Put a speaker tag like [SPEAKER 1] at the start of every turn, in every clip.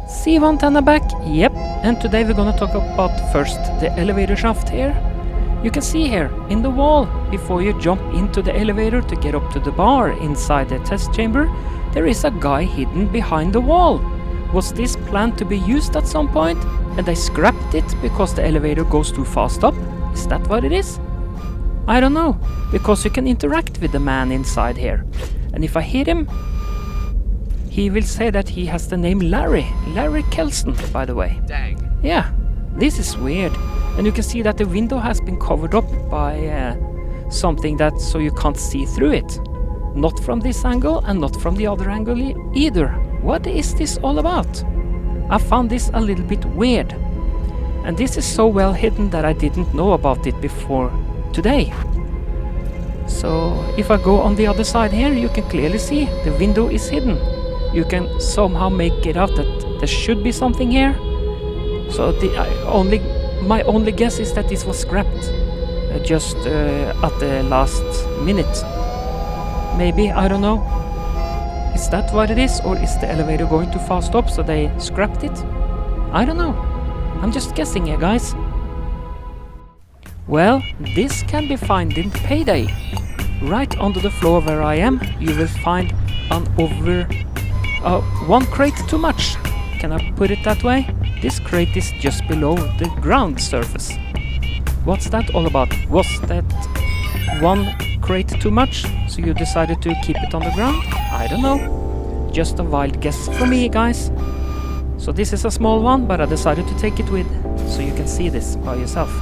[SPEAKER 1] See one antenna back? Yep, and today we're gonna talk about first the elevator shaft here. You can see here in the wall, before you jump into the elevator to get up to the bar inside the test chamber, there is a guy hidden behind the wall. Was this planned to be used at some point and they scrapped it because the elevator goes too fast up? Is that what it is? I don't know, because you can interact with the man inside here. And if I hit him, he will say that he has the name Larry. Larry Kelson, by the way.
[SPEAKER 2] Dang.
[SPEAKER 1] Yeah, this is weird. And you can see that the window has been covered up by something that so you can't see through it. Not from this angle and not from the other angle either. What is this all about? I found this a little bit weird. And this is so well hidden that I didn't know about it before today. So if I go on the other side here, you can clearly see the window is hidden. You can somehow make it out that there should be something here. So my only guess is that this was scrapped just at the last minute. Maybe, I don't know. Is that what it is, or is the elevator going too fast up so they scrapped it? I don't know. I'm just guessing here, guys. Well, this can be found in Payday. Right under the floor where I am, you will find one crate too much. Can I put it that way? This crate is just below the ground surface. What's that all about? Was that one crate too much, so you decided to keep it on the ground? I don't know. Just a wild guess for me, guys. So this is a small one, but I decided to take it with, so you can see this by yourself.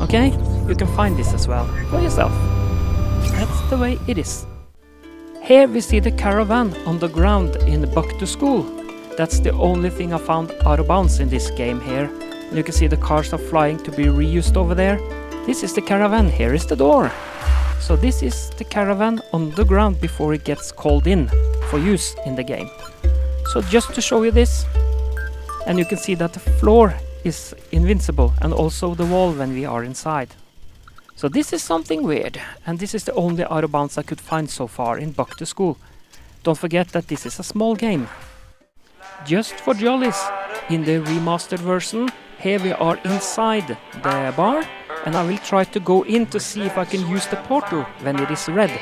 [SPEAKER 1] Okay? You can find this as well by yourself. That's the way it is. Here we see the caravan on the ground in Back to School. That's the only thing I found out of bounds in this game here. And you can see the cars are flying to be reused over there. This is the caravan, here is the door. So this is the caravan on the ground before it gets called in for use in the game. So just to show you this, and you can see that the floor is invincible and also the wall when we are inside. So this is something weird, and this is the only out of bounds I could find so far in Back to School. Don't forget that this is a small game. Just for jollies, in the remastered version, here we are inside the bar, and I will try to go in to see if I can use the portal when it is red.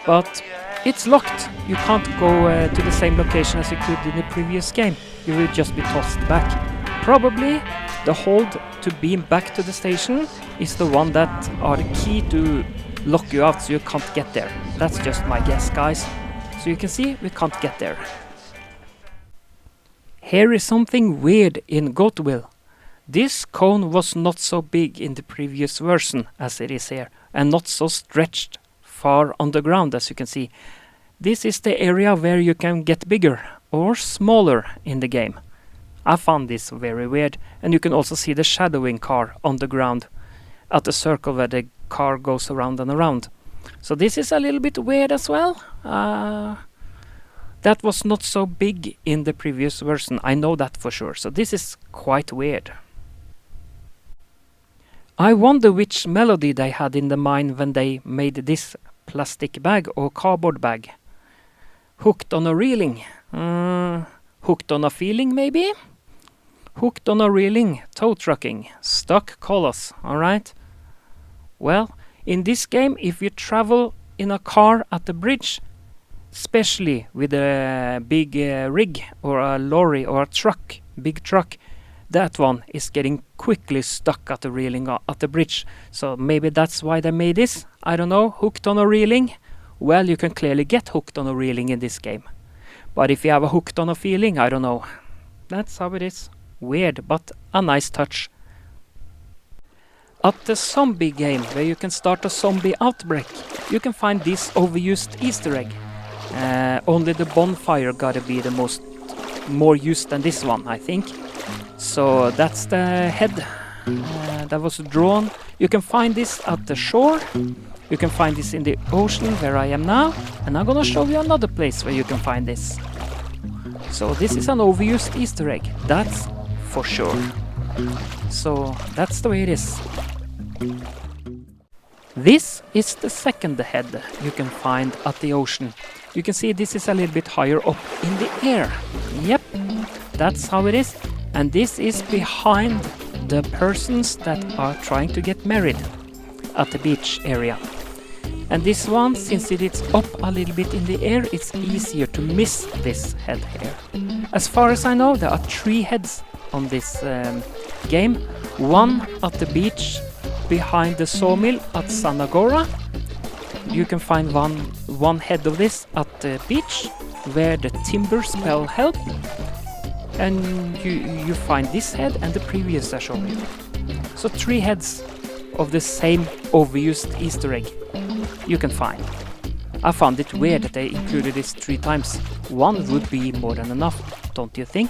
[SPEAKER 1] But it's locked. You can't go to the same location as you could in the previous game. You will just be tossed back. Probably the hold to beam back to the station is the one that are the key to lock you out so you can't get there. That's just my guess, guys. So you can see we can't get there. Here is something weird in Goatville. This cone was not so big in the previous version as it is here, and not so stretched far on the ground as you can see. This is the area where you can get bigger or smaller in the game. I found this very weird, and you can also see the shadowing car on the ground at the circle where the car goes around and around. So this is a little bit weird as well. That was not so big in the previous version, I know that for sure, so this is quite weird. I wonder which melody they had in the mind when they made this plastic bag or cardboard bag. Hooked on a reeling. Hooked on a feeling, maybe? Hooked on a reeling, tow trucking, stuck colors, alright? Well, in this game, if you travel in a car at the bridge, especially with a big rig or a lorry or a truck, big truck, that one is getting quickly stuck at the railing at the bridge. So maybe that's why they made this. I don't know, hooked on a reeling. Well, you can clearly get hooked on a reeling in this game. But if you have a hooked on a feeling, I don't know. That's how it is. Weird, but a nice touch. At the zombie game, where you can start a zombie outbreak, you can find this overused Easter egg. Only the bonfire gotta be the more used than this one, I think. So that's the head that was drawn. You can find this at the shore. You can find this in the ocean where I am now. And I'm gonna show you another place where you can find this. So this is an overused Easter egg, that's for sure. So that's the way it is. This is the second head you can find at the ocean. You can see this is a little bit higher up in the air. Yep. that's how it is. And this is behind the persons that are trying to get married at the beach area. And this one, since it is up a little bit in the air, it's easier to miss this head here. As far as I know, there are 3 heads on this game. One at the beach behind the sawmill at Sanagora. You can find one head of this at the beach where the timber spell help. And you find this head and the previous I showed you. So 3 heads of the same overused Easter egg you can find. I found it weird that they included this 3 times. 1 would be more than enough, don't you think?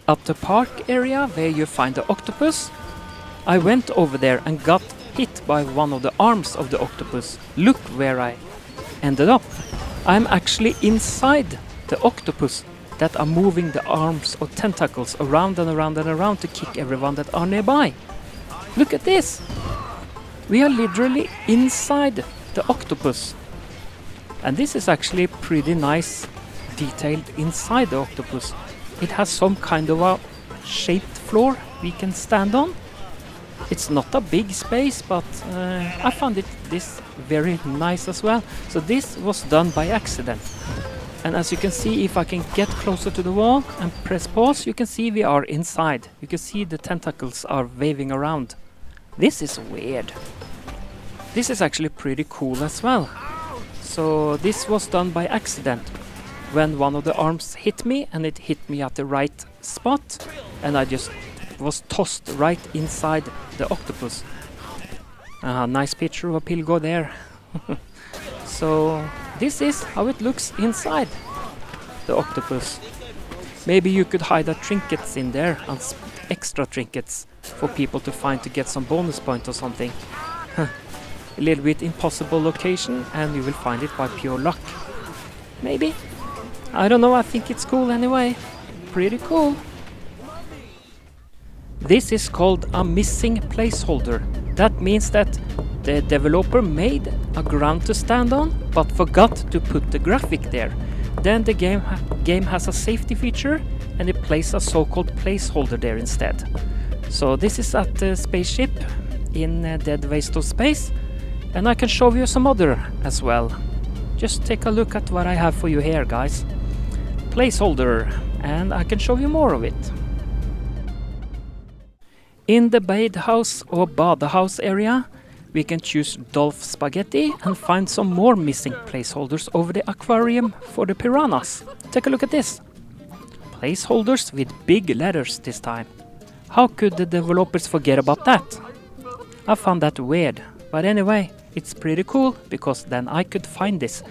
[SPEAKER 1] At the park area where you find the octopus, I went over there and got hit by one of the arms of the octopus. Look where I ended up. I'm actually inside the octopus that are moving the arms or tentacles around and around and around to kick everyone that are nearby. Look at this! We are literally inside the octopus. And this is actually pretty nice detailed inside the octopus. It has some kind of a shaped floor we can stand on. It's not a big space, but I found this very nice as well. So this was done by accident. And as you can see, if I can get closer to the wall and press pause, you can see we are inside. You can see the tentacles are waving around. This is weird. This is actually pretty cool as well. So this was done by accident. When one of the arms hit me, and it hit me at the right spot, and I just was tossed right inside the octopus. Nice picture of a pilgo there. So this is how it looks inside the octopus. Maybe you could hide the trinkets in there, and extra trinkets for people to find to get some bonus point or something. A little bit impossible location, and you will find it by pure luck. Maybe. I don't know, I think it's cool anyway. Pretty cool. This is called a missing placeholder. That means that the developer made a ground to stand on, but forgot to put the graphic there. Then the game has a safety feature, and it places a so-called placeholder there instead. So this is at the spaceship in Dead Waste of Space, and I can show you some other as well. Just take a look at what I have for you here, guys. Placeholder, and I can show you more of it. In the badehouse or badehouse area, we can choose Dolph Spaghetti and find some more missing placeholders over the aquarium for the piranhas. Take a look at this. Placeholders with big letters this time. How could the developers forget about that? I found that weird, but anyway, it's pretty cool because then I could find this.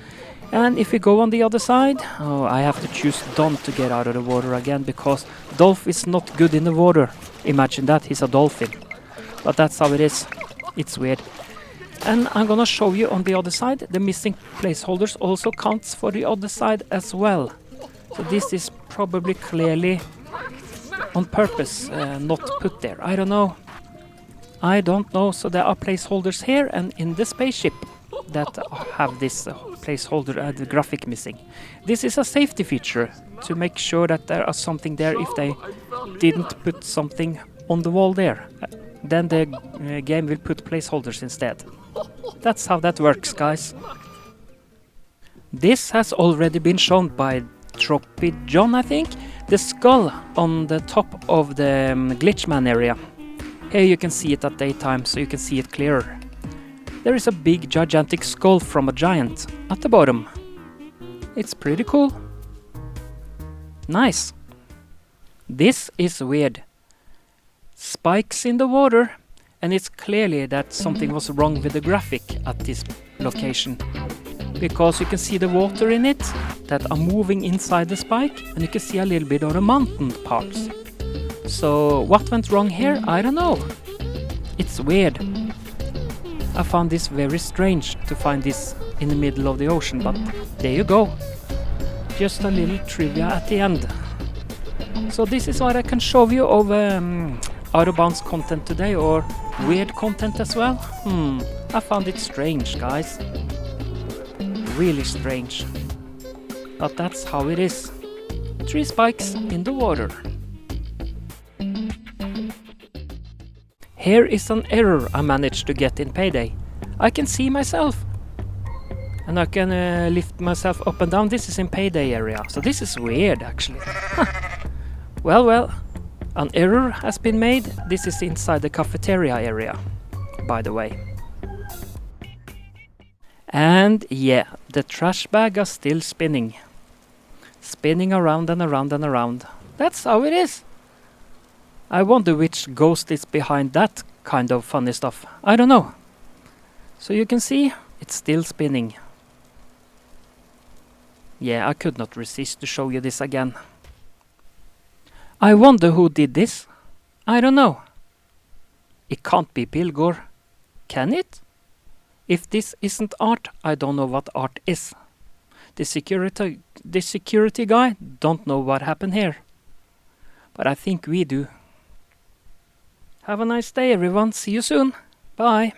[SPEAKER 1] And if we go on the other side, I have to choose Don to get out of the water again because Dolph is not good in the water. Imagine that, he's a dolphin. But that's how it is. It's weird. And I'm gonna show you on the other side, the missing placeholders also counts for the other side as well. So this is probably clearly on purpose not put there. I don't know. I don't know. So there are placeholders here and in the spaceship that have this placeholder and the graphic missing. This is a safety feature to make sure that there are something there if they didn't put something on the wall there. Then the game will put placeholders instead. That's how that works, guys. This has already been shown by Troppy John, I think. The skull on the top of the Glitchman area. Here you can see it at daytime, so you can see it clearer. There is a big gigantic skull from a giant at the bottom. It's pretty cool. Nice. This is weird. Spikes in the water, and it's clearly that something was wrong with the graphic at this location. Because you can see the water in it that are moving inside the spike, and you can see a little bit of the mountain parts. So what went wrong here? I don't know. It's weird. I found this very strange to find this in the middle of the ocean, but there you go. Just a little trivia at the end. So this is what I can show you of out of bounds content today, or weird content as well. I found it strange, guys. Really strange. But that's how it is. 3 spikes in the water. Here is an error I managed to get in Payday. I can see myself. And I can lift myself up and down. This is in Payday area. So this is weird actually. Well. An error has been made. This is inside the cafeteria area, by the way. And yeah, the trash bag is still spinning. Spinning around and around and around. That's how it is. I wonder which ghost is behind that kind of funny stuff. I don't know. So you can see, it's still spinning. Yeah, I could not resist to show you this again. I wonder who did this. I don't know. It can't be Pilgor. Can it? If this isn't art, I don't know what art is. The security guy don't know what happened here. But I think we do. Have a nice day everyone. See you soon. Bye.